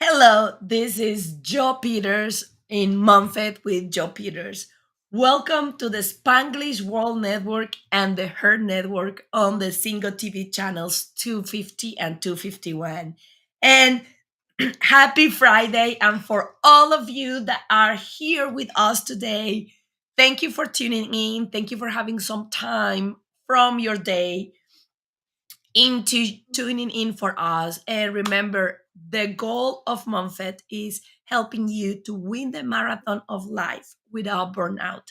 Hello, this is Joe Peters in MOMFIT with Joe Peters. Welcome to the Spanglish World Network and the H.E.R Network on the Single TV channels 250 and 251. And happy Friday. And for all of you that are here with us today, thank you for tuning in. Thank you for having some time from your day into tuning in for us. And remember, the goal of Monfet is helping you to win the marathon of life without burnout.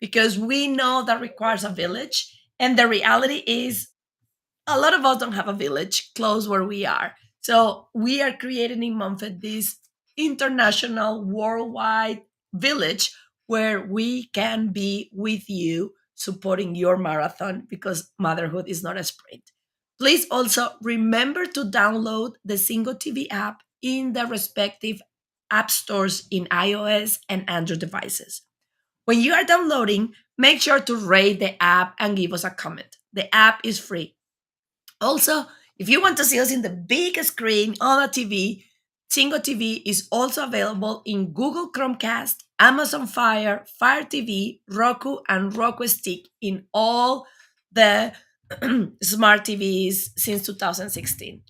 Because we know that requires a village. And the reality is a lot of us don't have a village close where we are. So we are creating in Montfort this international, worldwide village where we can be with you supporting your marathon because motherhood is not a sprint. Please also remember to download the Single TV app in the respective app stores in iOS and Android devices. When you are downloading, make sure to rate the app and give us a comment. The app is free. Also, if you want to see us in the big screen on a TV, Tingo TV is also available in Google Chromecast, Amazon Fire, Fire TV, Roku, and Roku Stick in all the smart TVs since 2016.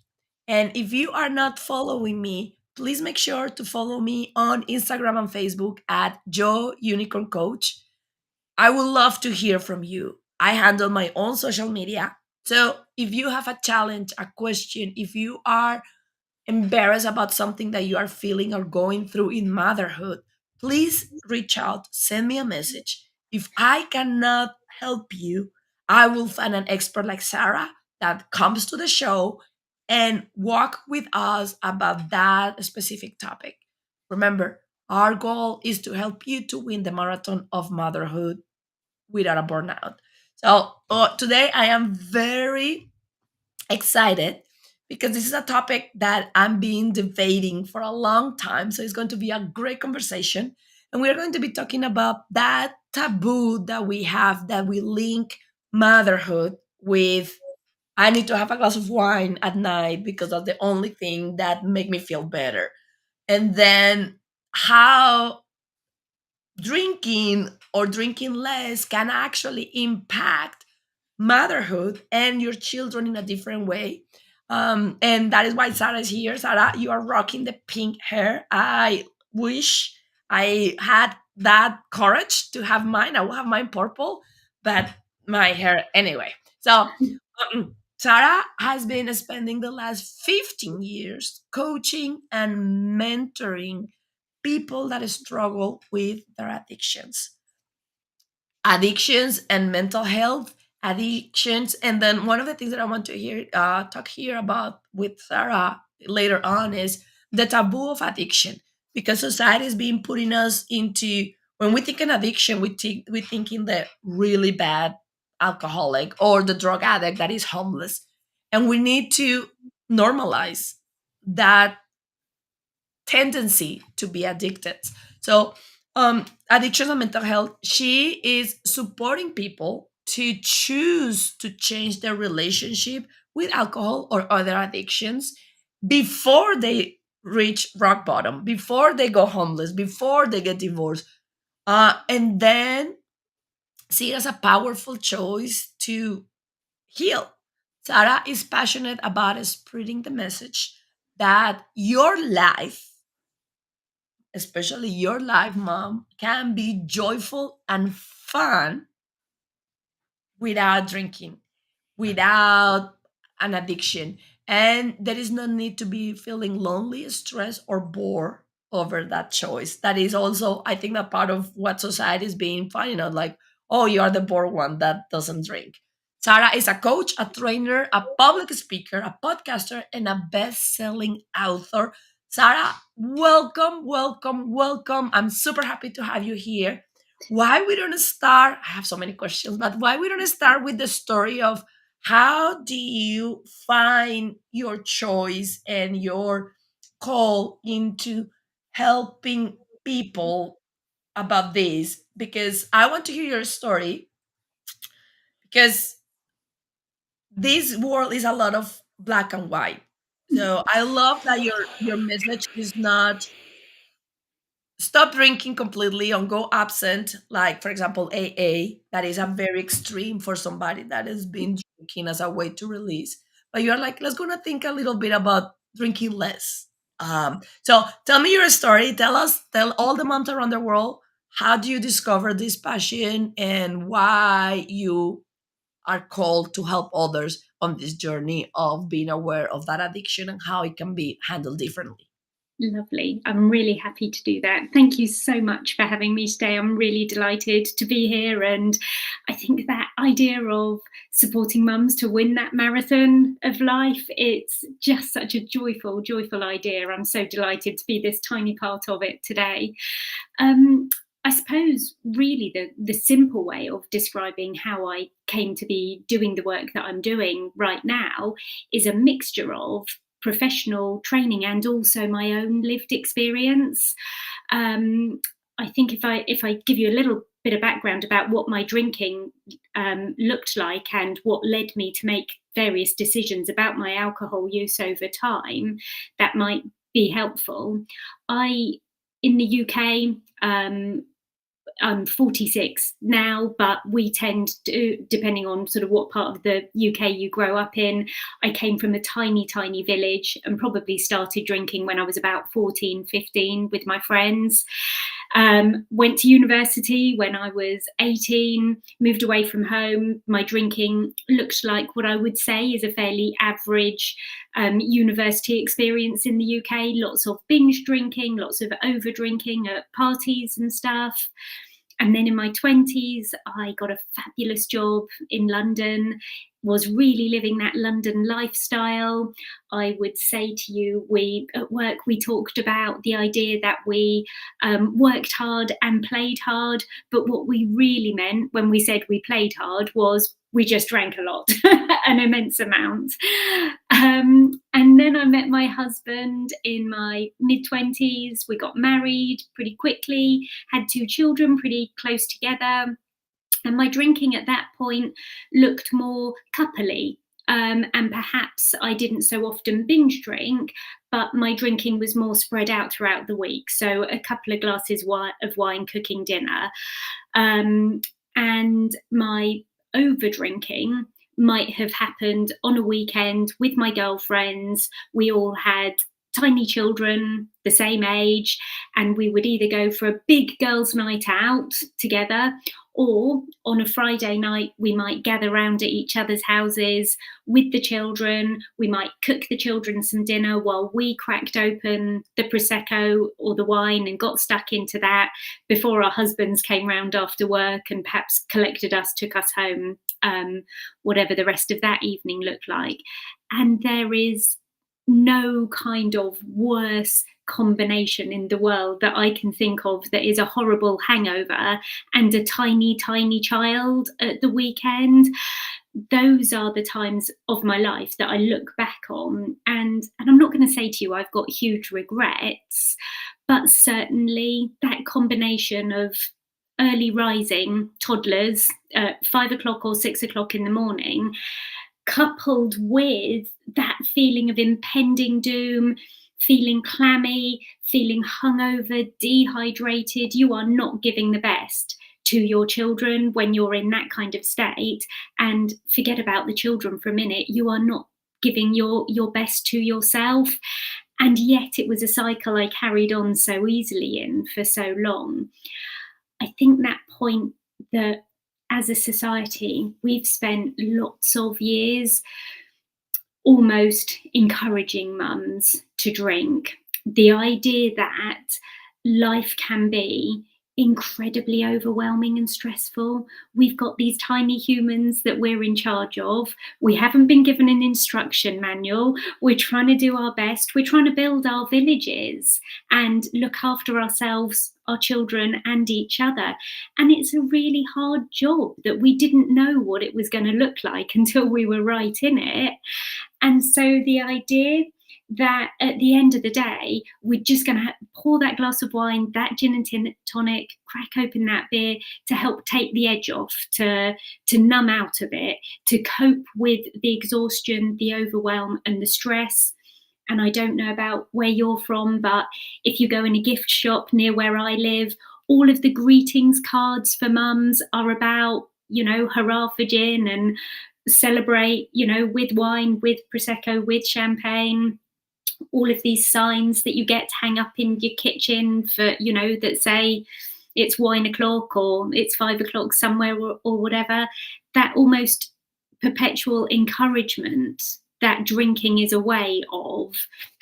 And if you are not following me, please make sure to follow me on Instagram and Facebook at Joe Unicorn Coach. I would love to hear from you. I handle my own social media. So if you have a challenge, a question, if you are embarrassed about something that you are feeling or going through in motherhood, please reach out, send me a message. If I cannot help you, I will find an expert like Sarah that comes to the show and walk with us about that specific topic. Remember, our goal is to help you to win the marathon of motherhood without a burnout. So today I am very excited because this is a topic that I'm being debating for a long time. So it's going to be a great conversation. And we're going to be talking about that taboo that we have that we link motherhood with I need to have a glass of wine at night because that's the only thing that make me feel better. And then how drinking or drinking less can actually impact motherhood and your children in a different way. And that is why Sarah is here. Sarah, you are rocking the pink hair. I wish I had that courage to have mine. I will have mine purple, but my hair anyway. So, Sarah has been spending the last 15 years coaching and mentoring people that struggle with their addictions and mental health addictions. And then one of the things that I want to hear talk here about with Sarah later on is the taboo of addiction, because society is being putting us into, when we think an addiction, we think in the really bad alcoholic or the drug addict that is homeless, and we need to normalize that tendency to be addicted. So, addiction and mental health, she is supporting people to choose to change their relationship with alcohol or other addictions before they reach rock bottom, before they go homeless, before they get divorced, and then see it as a powerful choice to heal. Sarah is passionate about spreading the message that your life, especially your life, mom, can be joyful and fun without drinking, without an addiction. And there is no need to be feeling lonely, stressed, or bored over that choice. That is also, I think, that part of what society is being finding out, like, oh, you are the bored one that doesn't drink. Sarah is a coach, a trainer, a public speaker, a podcaster, and a best selling author. Sarah, welcome, welcome, welcome. I'm super happy to have you here. Why we don't start? I have so many questions, but why we don't start with the story of how do you find your choice and your call into helping people about this? Because I want to hear your story, because this world is a lot of black and white. So I love that your message is not stop drinking completely and go absent, like for example AA. That is a very extreme for somebody that has been drinking as a way to release. But you're like, let's gonna think a little bit about drinking less. So tell me your story. Tell all the moms around the world, how do you discover this passion and why you are called to help others on this journey of being aware of that addiction and how it can be handled differently. Lovely. I'm really happy to do that. Thank you so much for having me today. I'm really delighted to be here. And I think that idea of supporting mums to win that marathon of life, it's just such a joyful, joyful idea. I'm so delighted to be this tiny part of it today. I suppose really the simple way of describing how I came to be doing the work that I'm doing right now is a mixture of professional training and also my own lived experience. Um, I think if I give you a little bit of background about what my drinking looked like and what led me to make various decisions about my alcohol use over time, that might be helpful. I in the UK. I'm 46 now, but we tend to, depending on sort of what part of the UK you grow up in, I came from a tiny, tiny village and probably started drinking when I was about 14, 15 with my friends. Went to university when I was 18, moved away from home. My drinking looked like what I would say is a fairly average university experience in the UK. Lots of binge drinking, lots of over drinking at parties and stuff. And then in my 20s, I got a fabulous job in London, was really living that London lifestyle. I would say to you, we at work, we talked about the idea that we worked hard and played hard. But what we really meant when we said we played hard was we just drank a lot, an immense amount. And then I met my husband in my mid 20s. We got married pretty quickly, had two children pretty close together. And my drinking at that point looked more coupley. And perhaps I didn't so often binge drink, but my drinking was more spread out throughout the week. So a couple of glasses of wine cooking dinner. Um, and my over drinking might have happened on a weekend with my girlfriends. We all had tiny children the same age, and we would either go for a big girls' night out together, or on a Friday night, we might gather round at each other's houses with the children. We might cook the children some dinner while we cracked open the Prosecco or the wine and got stuck into that before our husbands came round after work and perhaps collected us, took us home, whatever the rest of that evening looked like. And there is no kind of worse combination in the world that I can think of that is a horrible hangover and a tiny, tiny child at the weekend. Those are the times of my life that I look back on. And I'm not going to say to you I've got huge regrets, but certainly that combination of early rising toddlers at 5 o'clock or 6 o'clock in the morning, coupled with that feeling of impending doom, feeling clammy, feeling hungover, dehydrated. You are not giving the best to your children when you're in that kind of state. And forget about the children for a minute, you are not giving your best to yourself. And yet it was a cycle I carried on so easily in for so long. I think that point that as a society, we've spent lots of years almost encouraging mums to drink. The idea that life can be incredibly overwhelming and stressful. We've got these tiny humans that we're in charge of. We haven't been given an instruction manual. We're trying to do our best. We're trying to build our villages and look after ourselves, our children, and each other. And it's a really hard job that we didn't know what it was going to look like until we were right in it. And so the idea that at the end of the day, we're just going to pour that glass of wine, that gin and tonic, crack open that beer to help take the edge off, to numb out of it, to cope with the exhaustion, the overwhelm, and the stress. and I don't know about where you're from, but if you go in a gift shop near where I live, all of the greetings cards for mums are about, hurrah for gin and celebrate, with wine, with prosecco, with champagne. All of these signs that you get to hang up in your kitchen for, that say it's wine o'clock or it's 5 o'clock somewhere, or whatever. That almost perpetual encouragement that drinking is a way of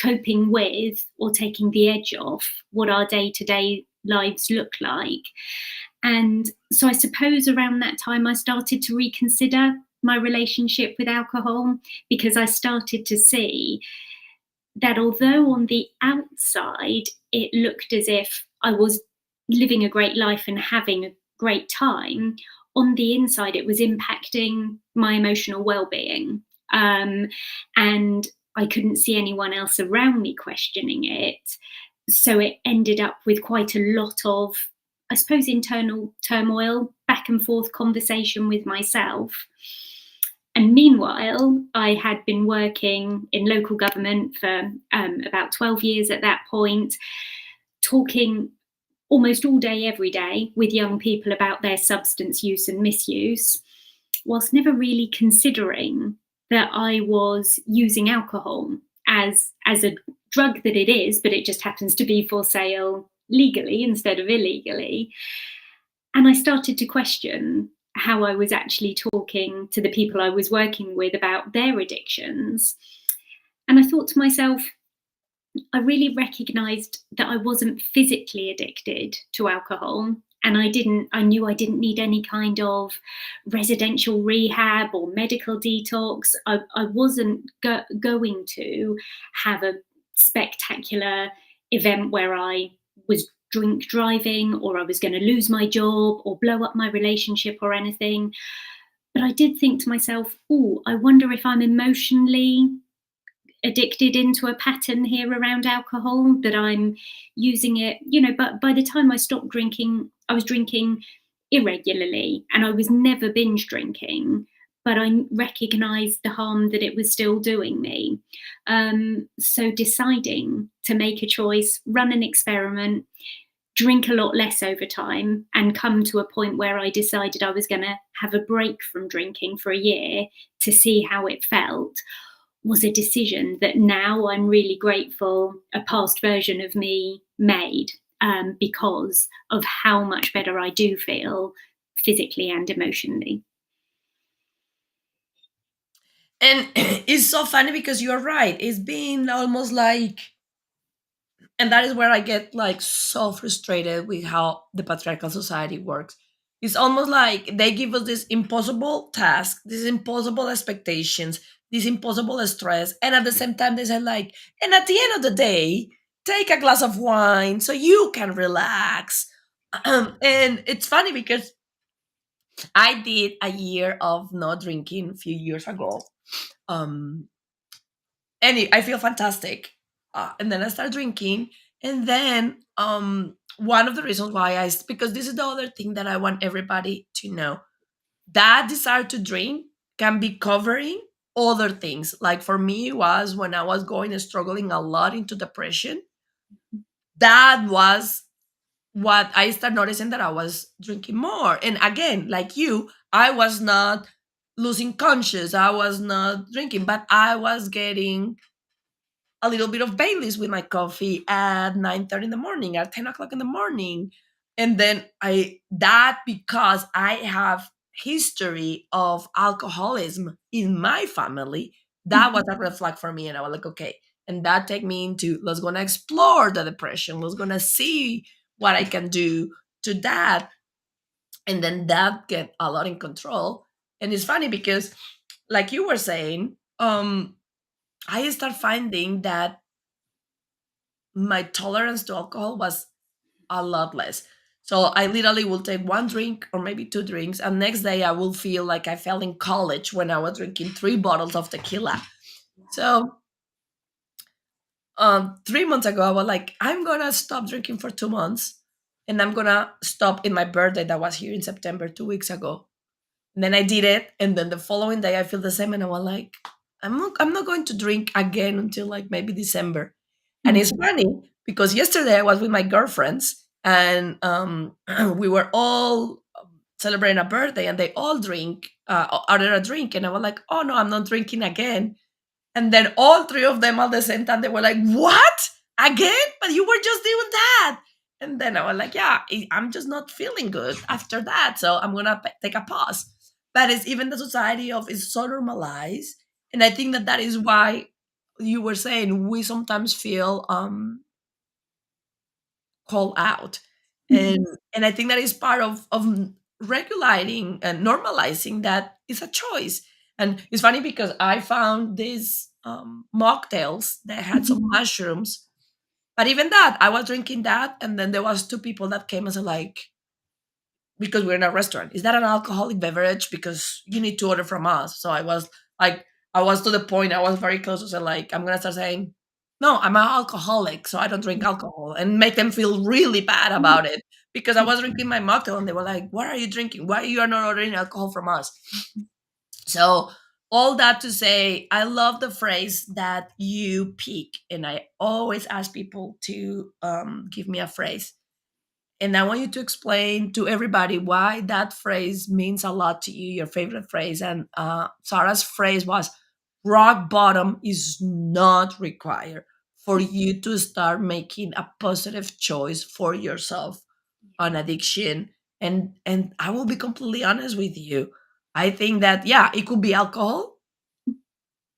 coping with or taking the edge off what our day to day lives look like. And so I suppose around that time I started to reconsider my relationship with alcohol, because I started to see that although on the outside it looked as if I was living a great life and having a great time, on the inside it was impacting my emotional well-being. And I couldn't see anyone else around me questioning it. So it ended up with quite a lot of, I suppose, internal turmoil, back and forth conversation with myself. And meanwhile, I had been working in local government for about 12 years at that point, talking almost all day, every day with young people about their substance use and misuse, whilst never really considering that I was using alcohol as a drug that it is, but it just happens to be for sale legally instead of illegally. And I started to question how I was actually talking to the people I was working with about their addictions. And I thought to myself, I really recognized that I wasn't physically addicted to alcohol. And I knew I didn't need any kind of residential rehab or medical detox. I wasn't going to have a spectacular event where I was drink driving, or I was going to lose my job or blow up my relationship or anything. But I did think to myself, oh, I wonder if I'm emotionally addicted into a pattern here around alcohol, that I'm using it, but by the time I stopped drinking, I was drinking irregularly and I was never binge drinking, but I recognized the harm that it was still doing me. So deciding to make a choice, run an experiment, drink a lot less over time, and come to a point where I decided I was going to have a break from drinking for a year to see how it felt, was a decision that now I'm really grateful a past version of me made, because of how much better I do feel physically and emotionally. And it's so funny because you're right. It's been almost like, and that is where I get like so frustrated with how the patriarchal society works. It's almost like they give us this impossible task, these impossible expectations, this impossible stress, and at the same time they say like, and at the end of the day, take a glass of wine so you can relax. And it's funny because I did a year of not drinking a few years ago. Um, I feel fantastic. And then I start drinking, and then one of the reasons why because this is the other thing that I want everybody to know, that desire to drink can be covering other things. Like for me, was when I was going and struggling a lot into depression. That was what I started noticing, that I was drinking more. And again, like you, I was not losing conscious. I was not drinking, but I was getting a little bit of Baileys with my coffee at 9:30 in the morning, at 10 o'clock in the morning. And then that because I have history of alcoholism in my family, that was a red flag for me. And I was like, okay. And that take me into, let's gonna explore the depression. Let's gonna see what I can do to that. And then that get a lot in control. And it's funny because, like you were saying, I start finding that my tolerance to alcohol was a lot less. So I literally will take one drink or maybe two drinks, and next day I will feel like I felt in college when I was drinking 3 bottles of tequila. So 3 months ago, I was like, I'm gonna stop drinking for 2 months, and I'm gonna stop in my birthday that was here in September 2 weeks ago. And then I did it, and then the following day I feel the same, and I was like, I'm not going to drink again until like maybe December. And it's Mhm. funny because yesterday I was with my girlfriends and we were all celebrating a birthday and they all drink order a drink and I was like, oh no, I'm not drinking again. And then all three of them at the same time, they were like, "What? Again? But you were just doing that." And then I was like, "Yeah, I'm just not feeling good after that. So I'm going to take a pause." But it's even the society of is so normalized. And I think that that is why you were saying we sometimes feel called out. And Mhm. and I think that is part of regulating and normalizing that is a choice. And it's funny because I found these mocktails that had Mhm. some mushrooms, but even that I was drinking that, and then there was two people that came and said like, because we're in a restaurant, is that an alcoholic beverage? Because you need to order from us. So I was like, I was to the point, I was very close to say, like, I'm gonna start saying, no, I'm an alcoholic, so I don't drink alcohol, and make them feel really bad Yeah. about it. Because I was drinking my mocktail and they were like, what are you drinking? Why you are not ordering alcohol from us? So all that to say, I love the phrase that you pick, and I always ask people to give me a phrase, and I want you to explain to everybody why that phrase means a lot to you, your favorite phrase. And Sarah's phrase was, rock bottom is not required for you to start making a positive choice for yourself on addiction. And I will be completely honest with you. I think that, yeah, it could be alcohol,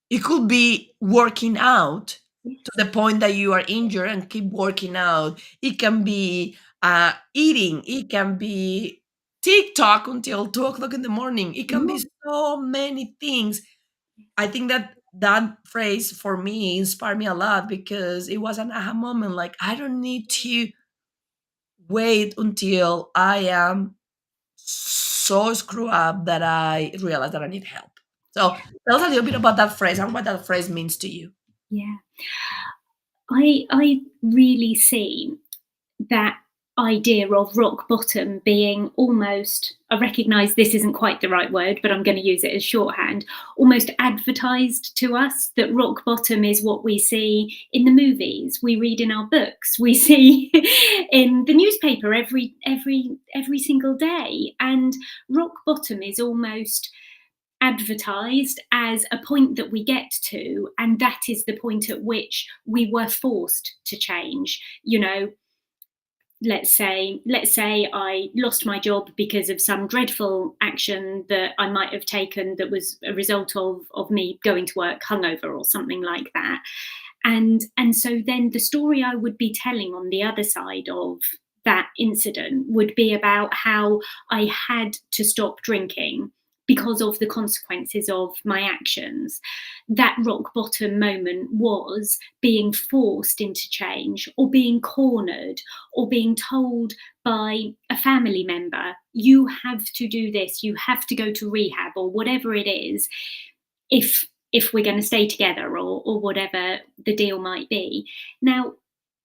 it could be working out to Yes. the point that you are injured and keep working out. It can be eating. It can be TikTok until 2 o'clock in the morning. It can be Yeah. so many things. I think that that phrase for me inspired me a lot because it was an aha moment. Like, I don't need to wait until I am so screwed up that I realize that I need help. So tell us a little bit about that phrase and what that phrase means to you. Yeah. I really see that idea of rock bottom being almost, I recognize this isn't quite the right word, but I'm going to use it as shorthand, almost advertised to us, that rock bottom is what we see in the movies, we read in our books, we see in the newspaper every single day. And rock bottom is almost advertised as a point that we get to, and that is the point at which we were forced to change. You know, let's say I lost my job because of some dreadful action that I might have taken that was a result of me going to work hungover or something like that. And so then the story I would be telling on the other side of that incident would be about how I had to stop drinking because of the consequences of my actions. That rock bottom moment was being forced into change, or being cornered, or being told by a family member, you have to do this, you have to go to rehab, or whatever it is, if we're going to stay together, or whatever the deal might be. Now,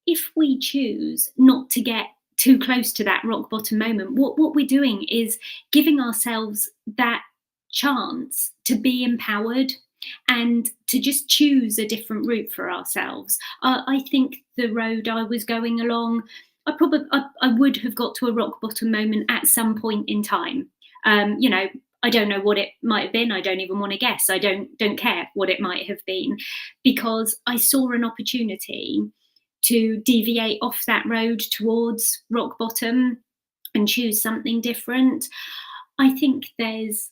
if we choose not to get too close to that rock bottom moment, what we're doing is giving ourselves that chance to be empowered and to just choose a different route for ourselves. I think the road I was going along, I would have got to a rock bottom moment at some point in time. You know, I don't know what it might have been. I don't even want to guess. I don't care what it might have been, because I saw an opportunity to deviate off that road towards rock bottom and choose something different. I think there's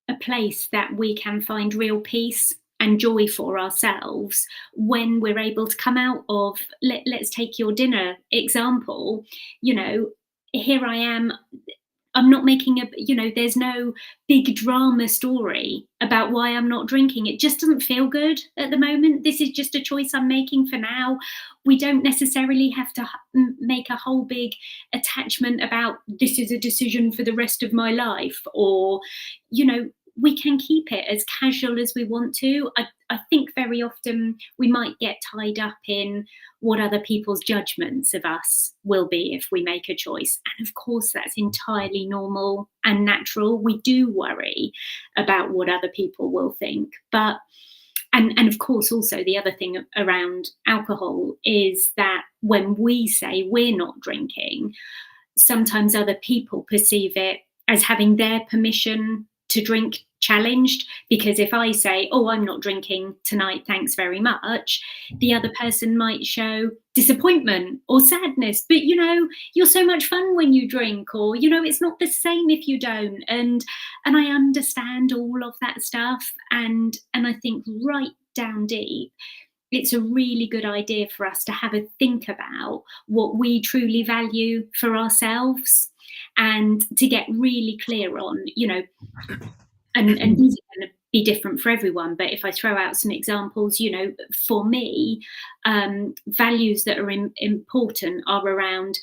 a place that we can find real peace and joy for ourselves when we're able to come out of, let's take your dinner example. You know, here I am, I'm not making a, there's no big drama story about why I'm not drinking. It just doesn't feel good at the moment. This is just a choice I'm making for now. We don't necessarily have to make a whole big attachment about this is a decision for the rest of my life, or, you know, we can keep it as casual as we want to. I think very often we might get tied up in what other people's judgments of us will be if we make a choice. And of course, that's entirely normal and natural. We do worry about what other people will think. But And of course, also the other thing around alcohol is that when we say we're not drinking, sometimes other people perceive it as having their permission to drink challenged. Because if I say, oh, I'm not drinking tonight, thanks very much, the other person might show disappointment or sadness. But you're so much fun when you drink, or it's not the same if you don't. And I understand all of that stuff. And I think right down deep, it's a really good idea for us to have a think about what we truly value for ourselves, and to get really clear on, and these are going to be different for everyone. But if I throw out some examples, for me, values that are important are around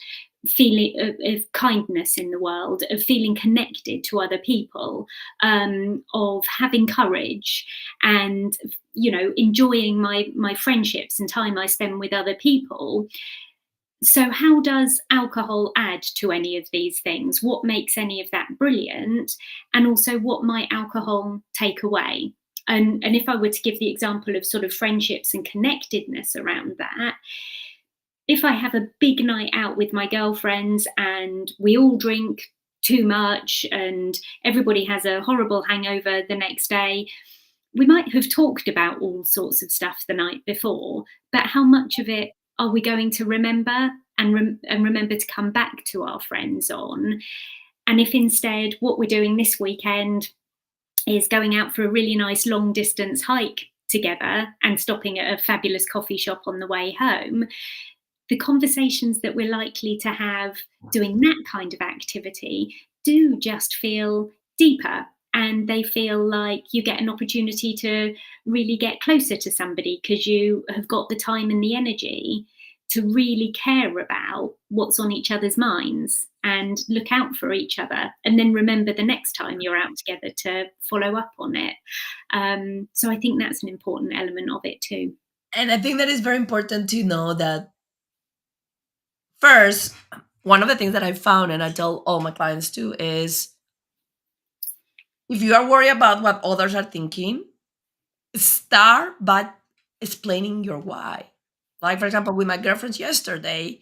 feeling of kindness in the world, of feeling connected to other people, of having courage, and enjoying my friendships and time I spend with other people. So how does alcohol add to any of these things? What makes any of that brilliant? And also, what might alcohol take away? And if I were to give the example of sort of friendships and connectedness around that, if I have a big night out with my girlfriends and we all drink too much and everybody has a horrible hangover the next day, we might have talked about all sorts of stuff the night before, but how much of it are we going to remember, and remember to come back to our friends on? And if instead what we're doing this weekend is going out for a really nice long distance hike together and stopping at a fabulous coffee shop on the way home, the conversations that we're likely to have doing that kind of activity do just feel deeper, and they feel like you get an opportunity to really get closer to somebody because you have got the time and the energy to really care about what's on each other's minds and look out for each other, and then remember the next time you're out together to follow up on it. So I think that's an important element of it too. And I think that is very important to know that first, one of the things that I found, and I tell all my clients too, is if you are worried about what others are thinking, start by explaining your why. Like, for example, with my girlfriends yesterday,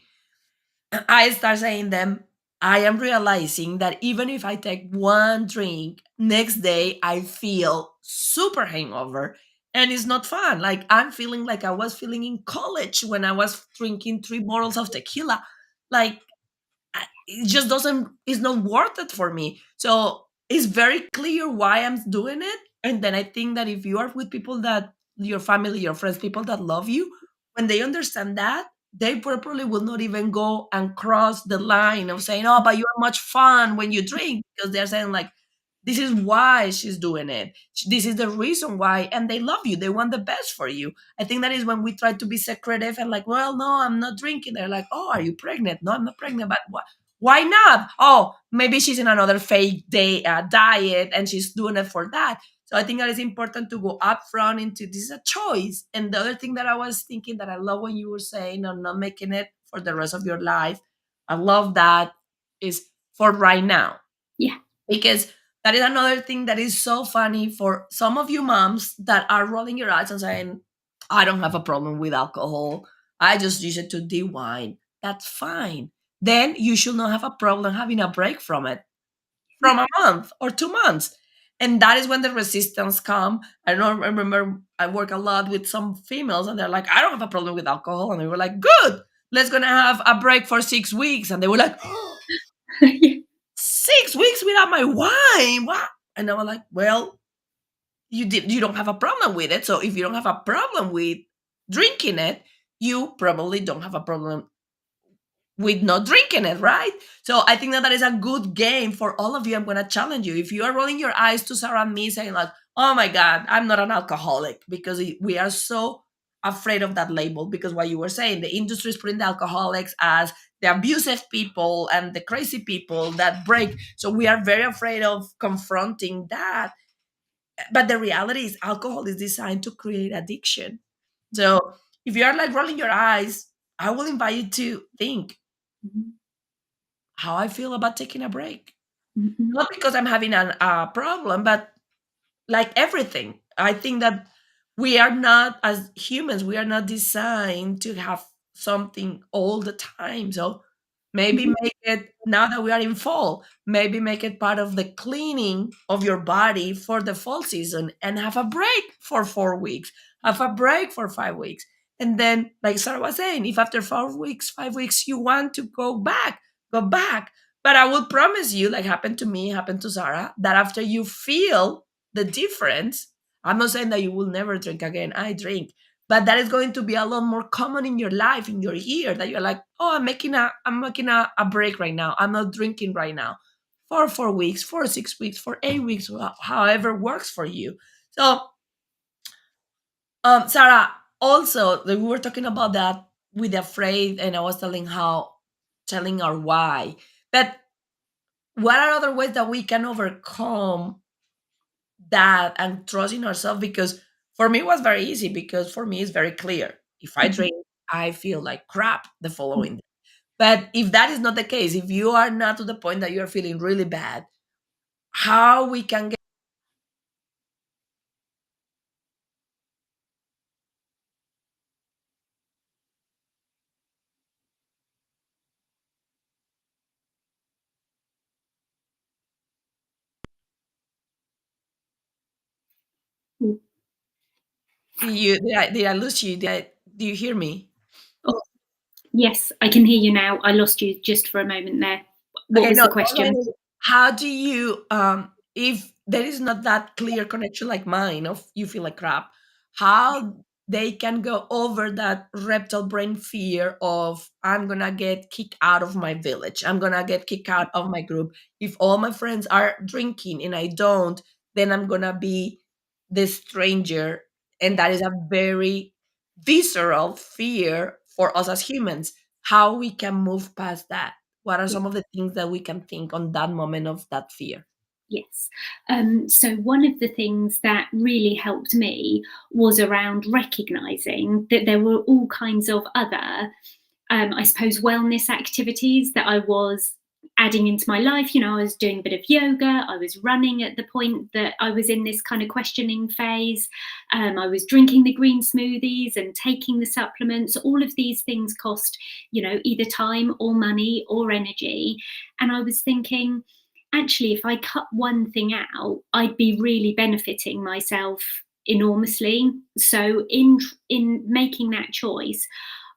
I start saying them, I am realizing that even if I take one drink, next day I feel super hangover and it's not fun. Like I'm feeling like I was feeling in college when I was drinking 3 bottles of tequila. Like it just doesn't, it's not worth it for me. So it's very clear why I'm doing it. And then I think that if you are with people that your family, your friends, people that love you, when they understand that, they probably will not even go and cross the line of saying, oh, but you are much fun when you drink, because they're saying like, this is why she's doing it. This is the reason why. And they love you. They want the best for you. I think that is when we try to be secretive and like, well, no, I'm not drinking. They're like, oh, are you pregnant? No, I'm not pregnant. But why not? Oh, maybe she's in another fake day diet and she's doing it for that. So I think that is important to go up front into this is a choice. And the other thing that I was thinking that I love when you were saying I'm not making it for the rest of your life. I love that is for right now, Yeah. because that is another thing that is so funny for some of you moms that are rolling your eyes and saying, I don't have a problem with alcohol. I just use it to de-wine. That's fine. Then you should not have a problem having a break from it from a month or 2 months. And that is when the resistance come. I don't I remember I work a lot with some females and they're like, I don't have a problem with alcohol. And we were like, good, let's gonna have a break for 6 weeks. And they were like, 6 weeks without my wine. What? And I was like, well, you don't have a problem with it. So if you don't have a problem with drinking it, you probably don't have a problem with not drinking it, right? So I think that that is a good game for all of you. I'm gonna challenge you. If you are rolling your eyes to Sarah and me saying like, "Oh my God, I'm not an alcoholic," because we are so afraid of that label. Because what you were saying, the industry is putting the alcoholics as the abusive people and the crazy people that break. So we are very afraid of confronting that. But the reality is, alcohol is designed to create addiction. So if you are like rolling your eyes, I will invite you to think Mhm. how I feel about taking a break. Mhm. Not because I'm having a problem, but like everything. I think that we are not, as humans, we are not designed to have something all the time. So maybe Mhm. make it, now that we are in fall, maybe make it part of the cleaning of your body for the fall season, and have a break for 4 weeks, have a break for 5 weeks. And then, like Sarah was saying, if after 4 weeks, 5 weeks, you want to go back, go back. But I will promise you, like happened to me, happened to Sarah, that after you feel the difference, I'm not saying that you will never drink again. I drink, but that is going to be a lot more common in your life, in your year, that you're like, oh, I'm making a break right now. I'm not drinking right now for 4 weeks, for 6 weeks, for 8 weeks, however works for you. So, Sarah, also we were talking about that with afraid, and I was telling our why. But what are other ways that we can overcome that and trust in ourselves? Because for me it was very easy, because for me it's very clear, if I Mhm. drink, I feel like crap the following day. But if that is not the case, if you are not to the point that you're feeling really bad, how we can get Mm. you, did I lose you? Do you hear me? Oh, yes, I can hear you now. I lost you just for a moment there. What Okay, was no, the all right question? is, how do you, if there is not that clear connection like mine, of you feel like crap, how they can go over that reptile brain fear of, I'm gonna get kicked out of my village, I'm gonna get kicked out of my group. If all my friends are drinking and I don't, then I'm gonna be the stranger. And that is a very visceral fear for us as humans. How we can move past that? What are some of the things that we can think on that moment of that fear? Yes. So one of the things that really helped me was around recognizing that there were all kinds of other, I suppose, wellness activities that I was adding into my life. I was doing a bit of yoga, I was running at the point that I was in this kind of questioning phase. I was drinking the green smoothies and taking the supplements. All of these things cost, either time or money or energy. And I was thinking, actually, if I cut one thing out, I'd be really benefiting myself enormously. So in making that choice,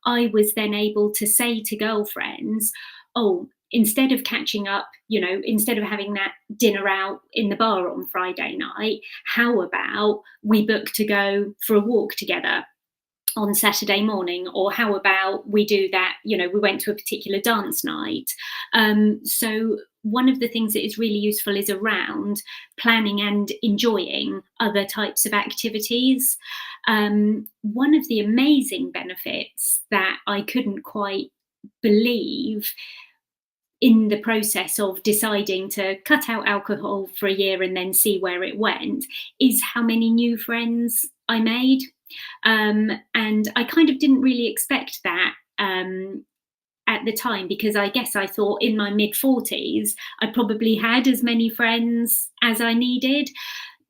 I was then able to say to girlfriends, oh, instead of catching up, instead of having that dinner out in the bar on Friday night, how about we book to go for a walk together on Saturday morning? Or how about we do that? We went to a particular dance night. So one of the things that is really useful is around planning and enjoying other types of activities. One of the amazing benefits that I couldn't quite believe in the process of deciding to cut out alcohol for a year and then see where it went is how many new friends I made. And I kind of didn't really expect that at the time, because I guess I thought in my mid 40s, I probably had as many friends as I needed.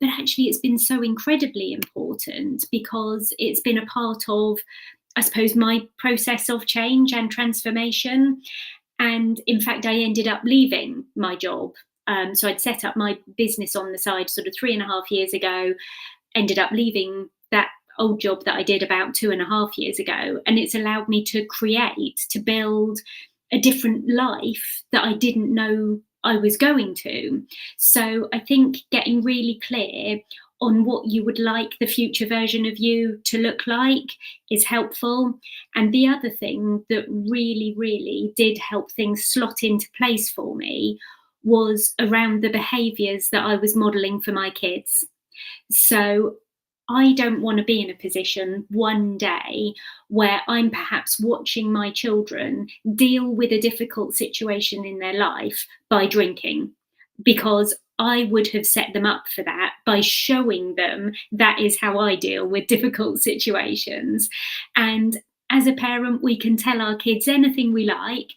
But actually, it's been so incredibly important because it's been a part of, I suppose, my process of change and transformation. And in fact, I ended up leaving my job. So I'd set up my business on the side sort of 3.5 years ago, ended up leaving that old job that I did about 2.5 years ago. And it's allowed me to create, to build a different life that I didn't know I was going to. So I think getting really clear on what you would like the future version of you to look like is helpful. And the other thing that really, really did help things slot into place for me was around the behaviors that I was modeling for my kids. So I don't want to be in a position one day where I'm perhaps watching my children deal with a difficult situation in their life by drinking, because I would have set them up for that by showing them that is how I deal with difficult situations. And as a parent, we can tell our kids anything we like,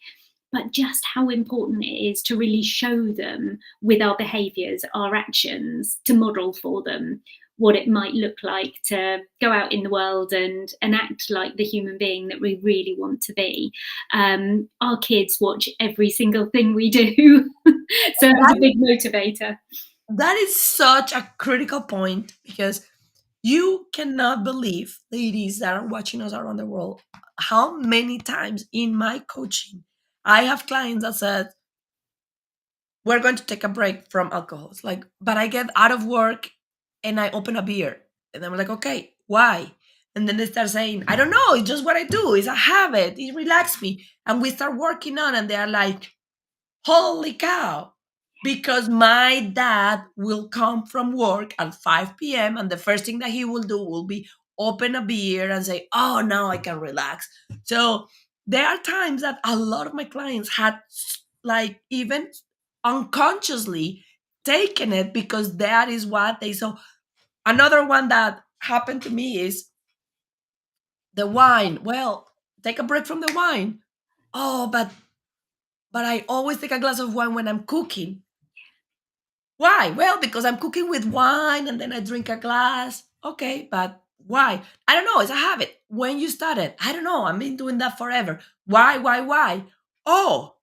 but just how important it is to really show them with our behaviours, our actions, to model for them what it might look like to go out in the world and act like the human being that we really want to be. Our kids watch every single thing we do, so it was That a big motivator. that is such a critical point because you cannot believe, ladies that are watching us around the world, how many times in my coaching I have clients that said, we're going to take a break from alcohol. It's like, but I get out of work and I open a beer. And I'm like, okay, why? And then they start saying, I don't know, it's just what I do. It's a habit. It relaxes me. And we start working on, and they're like, holy cow. Because my dad will come from work at 5 p.m. and the first thing that he will do will be open a beer and say, oh, now I can relax. So there are times that a lot of my clients had, like, even unconsciously taken it because that is what they saw. Another one that happened to me is the wine. Well, take a break from the wine. Oh, but I always take a glass of wine when I'm cooking. Why? Well, because I'm cooking with wine and then I drink a glass. Okay, but why? I don't know. It's a habit. When you started, I don't know. I've been doing that forever. Why? Oh,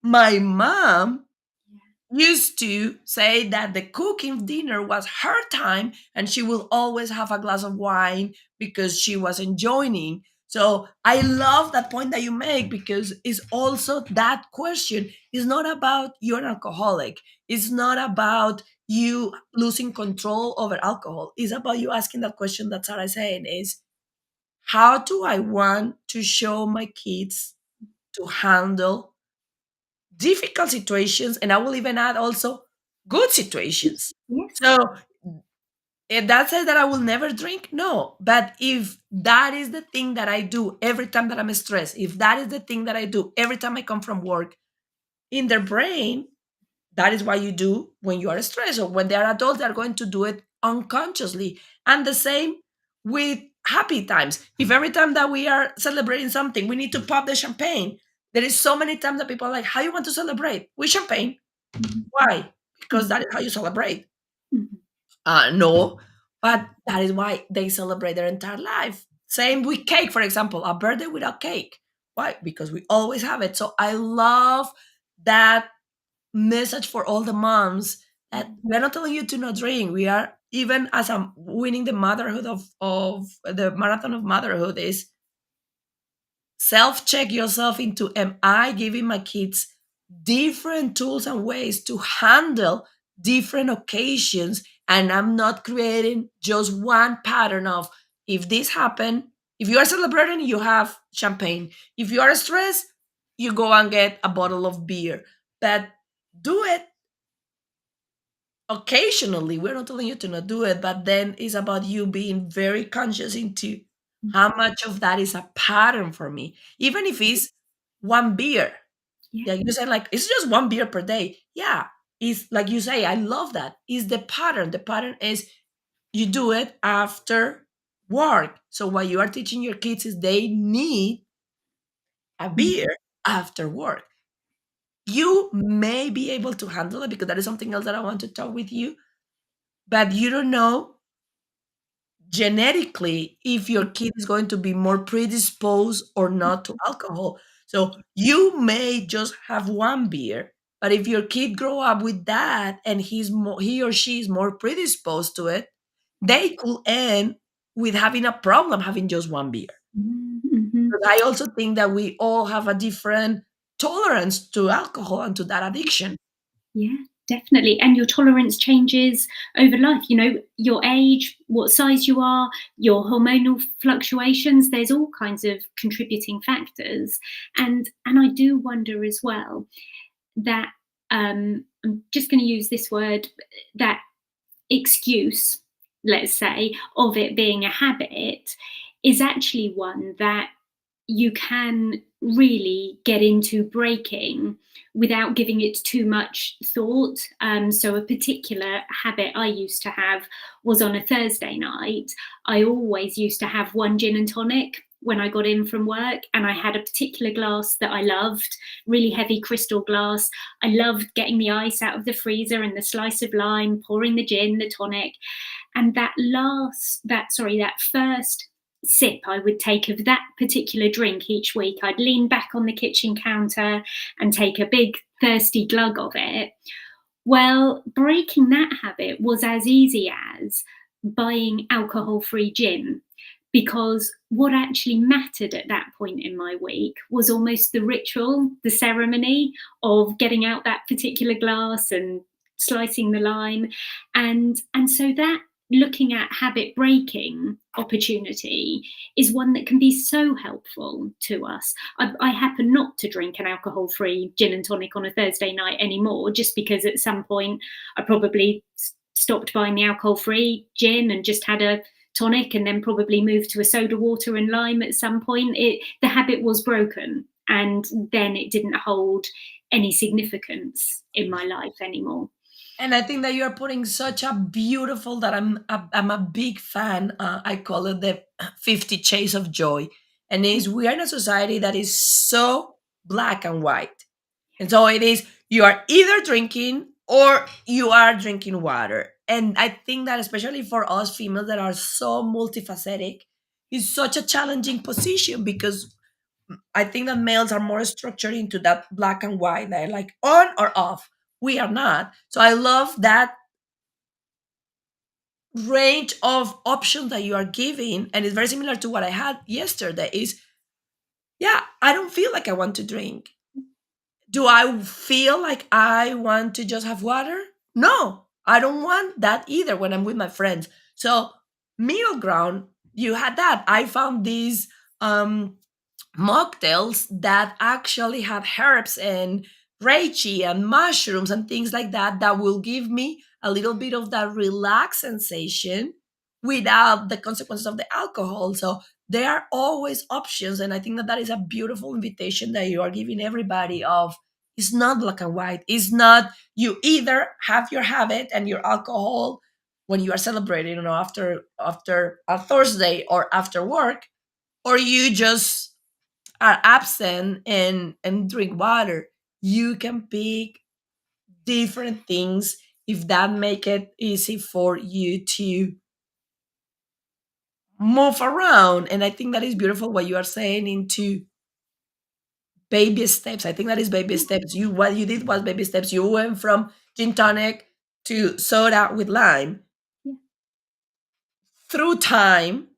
my mom used to say that the cooking dinner was her time and she will always have a glass of wine because she was enjoying. So I love that point that you make because it's also that question is not about you're an alcoholic. It's not about you losing control over alcohol. It's about you asking that question that Sarah is saying is, how do I want to show my kids to handle difficult situations, and I will even add also good situations. Yes. So if that says that I will never drink, no. But if that is the thing that I do every time that I'm stressed, if that is the thing that I do every time I come from work, in their brain, that is what you do when you are stressed, or when they are adults, they're going to do it unconsciously. And the same with happy times. If every time that we are celebrating something, we need to pop the champagne, there is so many times that people are like, how you want to celebrate? With champagne. Mhm. Why? Because Mhm. that is how you celebrate. Mhm. No, but that is why they celebrate their entire life. Same with cake, for example, a birthday without cake. Why? Because we always have it. So I love that message for all the moms that Mhm. we're not telling you to not drink. We are, even as I'm winning the motherhood of the marathon of motherhood, is self check yourself into, am I giving my kids different tools and ways to handle different occasions, and I'm not creating just one pattern of, if this happened, if you are celebrating, you have champagne, if you are stressed, you go and get a bottle of beer. But do it occasionally. We're not telling you to not do it, but then it's about you being very conscious into how much of that is a pattern for me. Even if it's one beer. Yeah. Yeah, you said like it's just one beer per day. Yeah. It's like you say, I love that. Is the pattern. The pattern is you do it after work. So what you are teaching your kids is they need a Mhm. beer after work. You may be able to handle it because that is something else that I want to talk with you, but you don't know genetically if your kid is going to be more predisposed or not to alcohol. So you may just have one beer, but if your kid grow up with that and he or she is more predisposed to it, they could end with having a problem having just one beer. Mhm. Mhm. But I also think that we all have a different tolerance to alcohol and to that addiction. Yeah, definitely. And your tolerance changes over life. Your age, what size you are, your hormonal fluctuations. There's all kinds of contributing factors. And I do wonder as well that I'm just going to use this word, that excuse, let's say, of it being a habit is actually one that you can really get into breaking without giving it too much thought. So, a particular habit I used to have was on a Thursday night, I always used to have one gin and tonic when I got in from work, and I had a particular glass that I loved, really heavy crystal glass. I loved getting the ice out of the freezer and the slice of lime, pouring the gin, the tonic, And that first sip I would take of that particular drink each week, I'd lean back on the kitchen counter and take a big thirsty glug of it. Well, breaking that habit was as easy as buying alcohol free gin, because what actually mattered at that point in my week was almost the ritual, the ceremony of getting out that particular glass and slicing the lime. And so that, looking at habit breaking opportunity, is one that can be so helpful to us. I happen not to drink an alcohol free gin and tonic on a Thursday night anymore, just because at some point I probably stopped buying the alcohol free gin and just had a tonic, and then probably moved to a soda water and lime at some point. The habit was broken, and then it didn't hold any significance in my life anymore. And I think that you are putting such a beautiful that I'm a big fan. I call it the 50 Shades of Joy. And is we are in a society that is so black and white. And so it is you are either drinking or you are drinking water. And I think that especially for us females that are so multifacetic is such a challenging position because I think that males are more structured into that black and white. They're like on or off. We are not. So I love that range of options that you are giving. And it's very similar to what I had yesterday is, yeah, I don't feel like I want to drink. Do I feel like I want to just have water? No, I don't want that either when I'm with my friends. So middle ground, you had that. I found these um mocktails that actually have herbs and reishi and mushrooms and things like that that will give me a little bit of that relaxed sensation without the consequences of the alcohol. So there are always options, and I think that that is a beautiful invitation that you are giving everybody of it's not black and white. It's not you either have your habit and your alcohol when you are celebrating, after a Thursday or after work, or you just are absent and drink water. You can pick different things if that make it easy for you to move around. And I think that is beautiful what you are saying into baby steps. I think that is baby steps. You what you did was baby steps. You went from gin tonic to soda with lime Yeah, through time,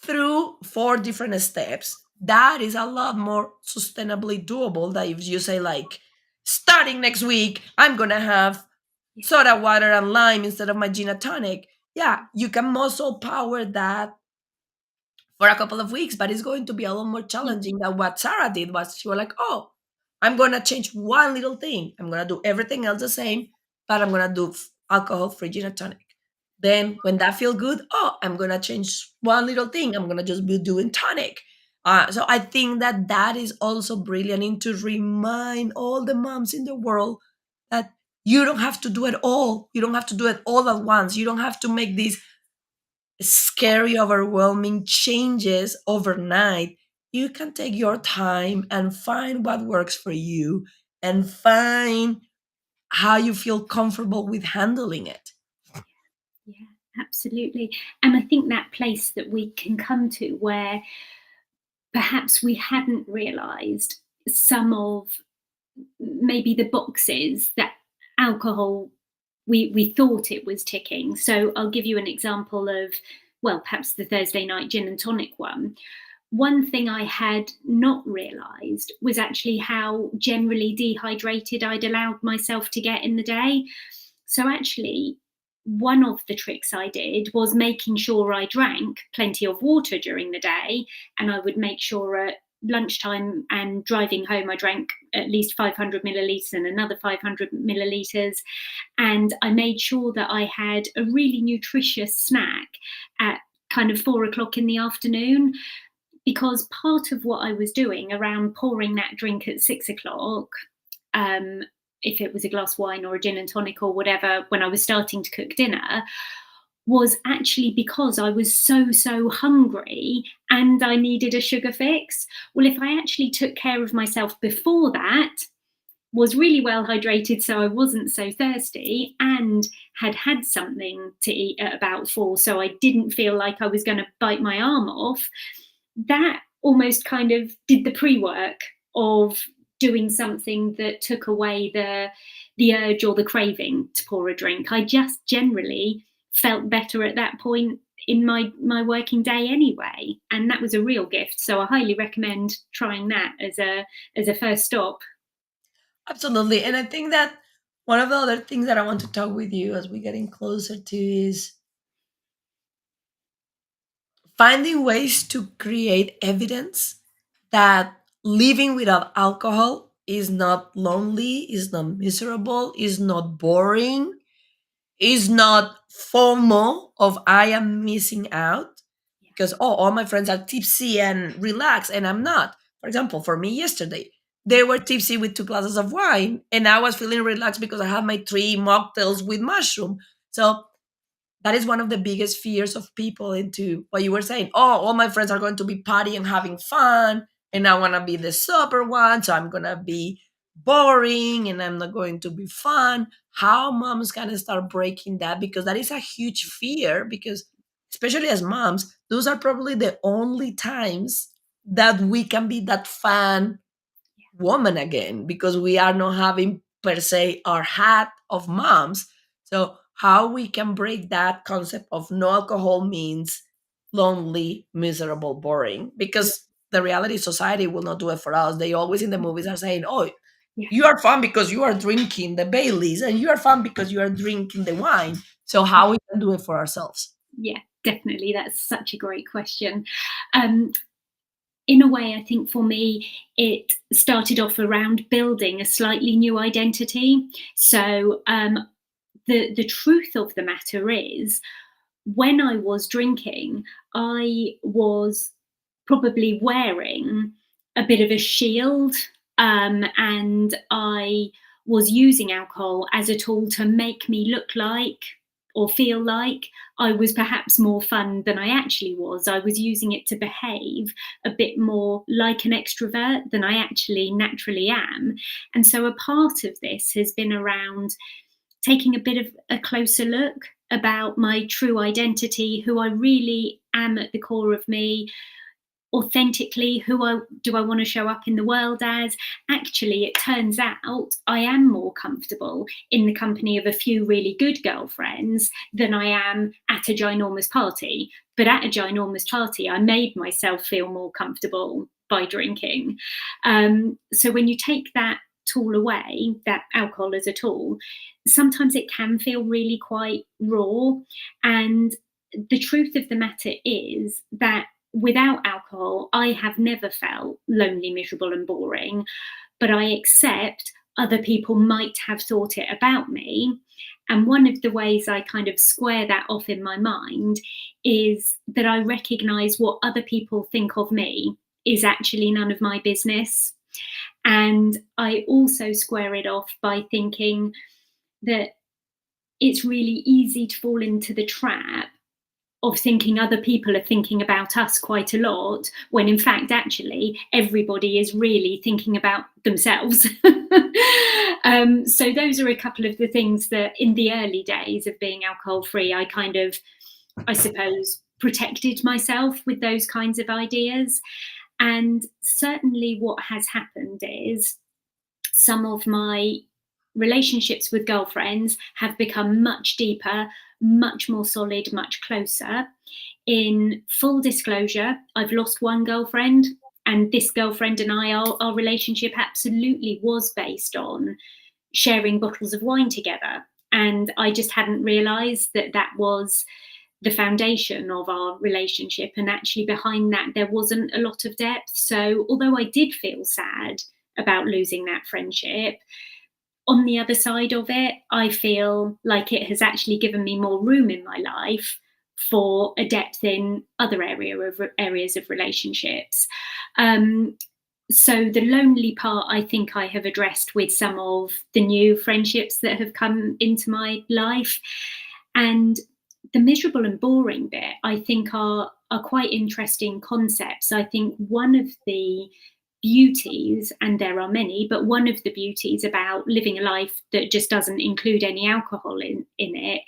through four different steps. That is a lot more sustainably doable than if you say like starting next week I'm gonna have yeah, soda water and lime instead of my gin and tonic. Yeah, you can muscle power that for a couple of weeks, but it's going to be a lot more yeah, challenging than what Sarah did. Was she was like, oh, I'm gonna change one little thing. I'm gonna do everything else the same, but I'm gonna do alcohol free gin and tonic. Then when that feel good, oh, I'm gonna change one little thing. I'm gonna just be doing tonic. So I think that that is also brilliant in to remind all the moms in the world that you don't have to do it all. You don't have to do it all at once. You don't have to make these scary, overwhelming changes overnight. You can take your time and find what works for you and find how you feel comfortable with handling it. yeah, absolutely. And I think that place that we can come to where perhaps we hadn't realized some of maybe the boxes that alcohol, we thought it was ticking. So I'll give you an example of, well, perhaps the Thursday night gin and tonic one. One thing I had not realized was actually how generally dehydrated I'd allowed myself to get in the day. So actually, one of the tricks I did was making sure I drank plenty of water during the day, and I would make sure at lunchtime and driving home I drank at least 500 millilitres and another 500 millilitres. And I made sure that I had a really nutritious snack at kind of 4 o'clock in the afternoon, because part of what I was doing around pouring that drink at 6 o'clock, um, if it was a glass of wine or a gin and tonic or whatever, when I was starting to cook dinner, was actually because I was so hungry and I needed a sugar fix. Well, if I actually took care of myself before that, was really well hydrated, so I wasn't so thirsty, and had something to eat at about 4, so I didn't feel like I was going to bite my arm off. That almost kind of did the pre-work of doing something that took away the urge or the craving to pour a drink. I just generally felt better at that point in my working day anyway, and that was a real gift. So I highly recommend trying that as a first stop. Absolutely. And I think that one of the other things that I want to talk with you as we're getting closer to is finding ways to create evidence that living without alcohol is not lonely, is not miserable, is not boring, is not FOMO of I am missing out because all my friends are tipsy and relaxed and I'm not. For example, for me yesterday, they were tipsy with 2 glasses of wine and I was feeling relaxed because I had my 3 mocktails with mushroom. So that is one of the biggest fears of people into what you were saying. Oh, all my friends are going to be partying and having fun, and I want to be the sober one, so I'm going to be boring and I'm not going to be fun. How moms can start breaking that? Because that is a huge fear, because especially as moms, those are probably the only times that we can be that fun woman again because we are not having per se our hat of moms. So how we can break that concept of no alcohol means lonely, miserable, boring, Yeah, because the reality society will not do it for us. They always in the movies are saying, oh, yeah, you are fun because you are drinking the Baileys and you are fun because you are drinking the wine. So yeah, how we can do it for ourselves? yeah, definitely. That's such a great question. Um, in a way, I think for me, it started off around building a slightly new identity. So the truth of the matter is, when I was drinking, I was probably wearing a bit of a shield, and I was using alcohol as a tool to make me look like or feel like I was perhaps more fun than I actually was. I was using it to behave a bit more like an extrovert than I actually naturally am. And so a part of this has been around taking a bit of a closer look about my true identity, who I really am at the core of me, authentically, who I want to show up in the world as. Actually, it turns out I am more comfortable in the company of a few really good girlfriends than I am at a ginormous party. But at a ginormous party, I made myself feel more comfortable by drinking. So when you take that tool away, that alcohol as a tool, sometimes it can feel really quite raw. And the truth of the matter is that without alcohol, I have never felt lonely, miserable, and boring, but I accept other people might have thought it about me. And one of the ways I kind of square that off in my mind is that I recognize what other people think of me is actually none of my business. And I also square it off by thinking that it's really easy to fall into the trap of thinking other people are thinking about us quite a lot, when in fact, actually, everybody is really thinking about themselves. So, those are a couple of the things that in the early days of being alcohol free, I kind of, I suppose, protected myself with those kinds of ideas. And certainly, what has happened is some of my relationships with girlfriends have become much deeper, much more solid, much closer. In full disclosure, I've lost one girlfriend, and this girlfriend and I, our relationship absolutely was based on sharing bottles of wine together. And I just hadn't realized that that was the foundation of our relationship. And actually, behind that, there wasn't a lot of depth. So, although I did feel sad about losing that friendship, on the other side of it, I feel like it has actually given me more room in my life for a depth in other areas of relationships. Um, so the lonely part, I think I have addressed with some of the new friendships that have come into my life, and the miserable and boring bit, I think, are quite interesting concepts. I think one of the beauties, and there are many, but one of the beauties about living a life that just doesn't include any alcohol in it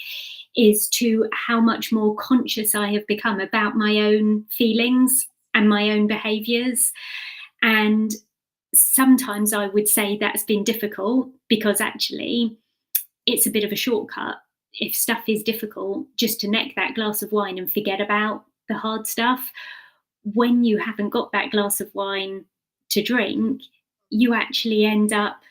is to how much more conscious I have become about my own feelings and my own behaviors. And sometimes I would say that's been difficult because actually it's a bit of a shortcut. If stuff is difficult, just to neck that glass of wine and forget about the hard stuff. When you haven't got that glass of wine to drink, you actually end up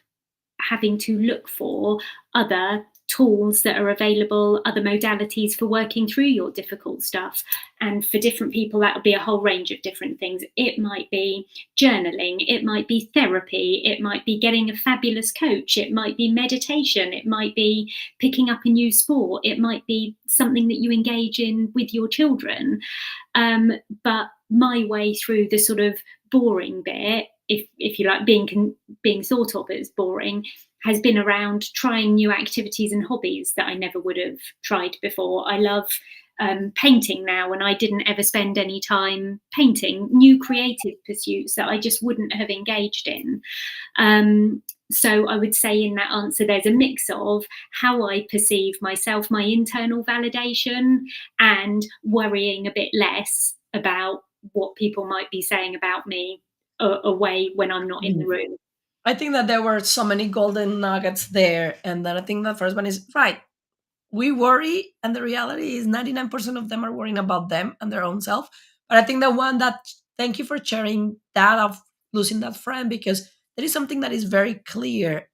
having to look for other tools that are available, other modalities for working through your difficult stuff. And for different people, that'll be a whole range of different things. It might be journaling, it might be therapy, it might be getting a fabulous coach, it might be meditation, it might be picking up a new sport, it might be something that you engage in with your children. Um, but my way through the sort of boring bit, if you like, being thought of as boring, has been around trying new activities and hobbies that I never would have tried before. I love painting now, and I didn't ever spend any time painting. New creative pursuits that I just wouldn't have engaged in. So I would say in that answer, there's a mix of how I perceive myself, my internal validation, and worrying a bit less about what people might be saying about me away when I'm not in the Mhm. room. I think that there were so many golden nuggets there. And then I think the first one is right. We worry, and the reality is 99% of them are worrying about them and their own self. But I think the one that, thank you for sharing that of losing that friend, because there is something that is very clear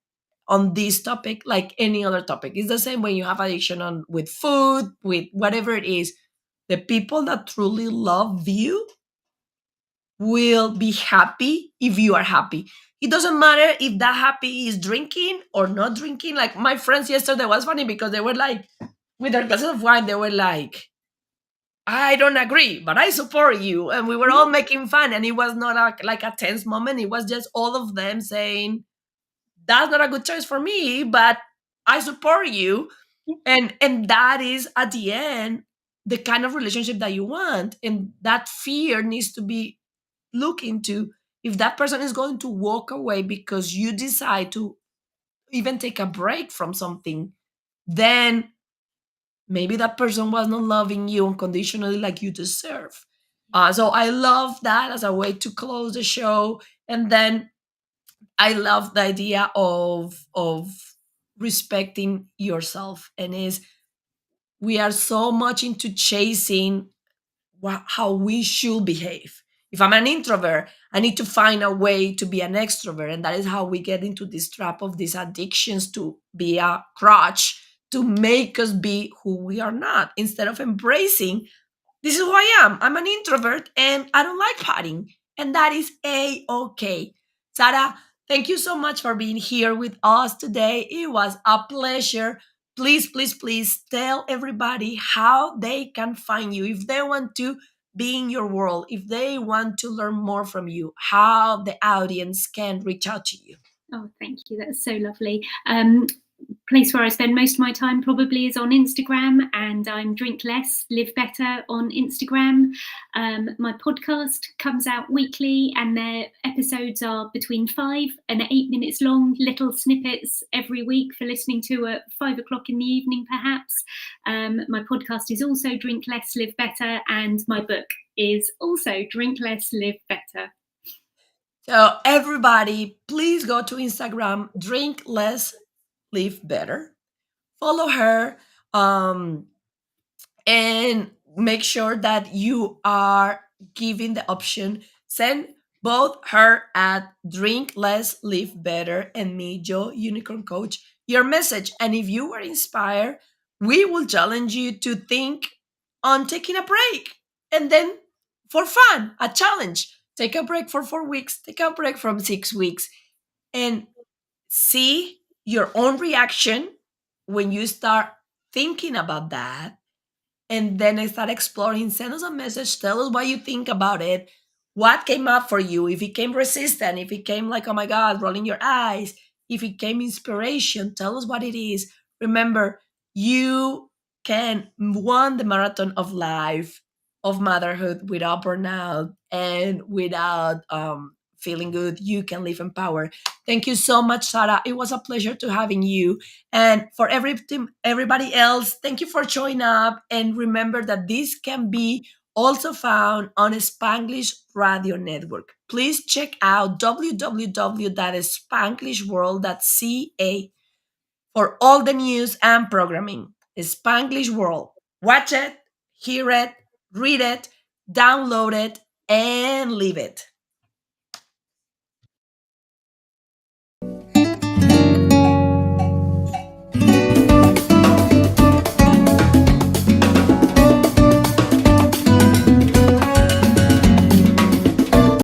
on this topic, like any other topic. It's the same when you have addiction on with food, with whatever it is. The people that truly love you will be happy if you are happy. It doesn't matter if that happy is drinking or not drinking. Like my friends yesterday was funny because they were like, with their glasses of wine, they were like, I don't agree, but I support you. And we were all making fun. And it was not like a tense moment. It was just all of them saying, that's not a good choice for me, but I support you. And that is at the end the kind of relationship that you want. And that fear needs to be look into if that person is going to walk away because you decide to even take a break from something, then maybe that person was not loving you unconditionally like you deserve. So I love that as a way to close the show. And then I love the idea of respecting yourself. And is we are so much into chasing how we should behave. If I'm an introvert, I need to find a way to be an extrovert. And that is how we get into this trap of these addictions to be a crutch to make us be who we are not, instead of embracing this is who I am. I'm an introvert and I don't like partying. And that is a okay. Sarah, thank you so much for being here with us today. It was a pleasure. Please, please, please tell everybody how they can find you if they want to be in your world, if they want to learn more from you, how the audience can reach out to you. Oh, thank you. That's so lovely. Place where I spend most of my time probably is on Instagram, and I'm Drink Less, Live Better on Instagram. My podcast comes out weekly, and their episodes are between 5 and 8 minutes long, little snippets every week for listening to at 5 o'clock in the evening, perhaps. My podcast is also Drink Less, Live Better, and my book is also Drink Less, Live Better. So, everybody, please go to Instagram, drink less, live better. Follow her. And make sure that you are giving the option. Send both her at Drink Less, Live Better and me, Joe Unicorn Coach, your message. And if you were inspired, we will challenge you to think on taking a break. And then for fun, a challenge. Take a break for 4 weeks, take a break from 6 weeks, and see your own reaction when you start thinking about that, and then I start exploring. Send us a message. Tell us what you think about it. What came up for you? If it came resistant, if it came like, oh my God, rolling your eyes, if it came inspiration, tell us what it is. Remember, you can run the marathon of life, of motherhood without burnout and without feeling good, you can live empowered. Thank you so much, Sarah. It was a pleasure to having you. And for everybody else, thank you for showing up. And remember that this can be also found on Spanglish Radio Network. Please check out www.spanglishworld.ca for all the news and programming. Spanglish World. Watch it, hear it, read it, download it, and live it.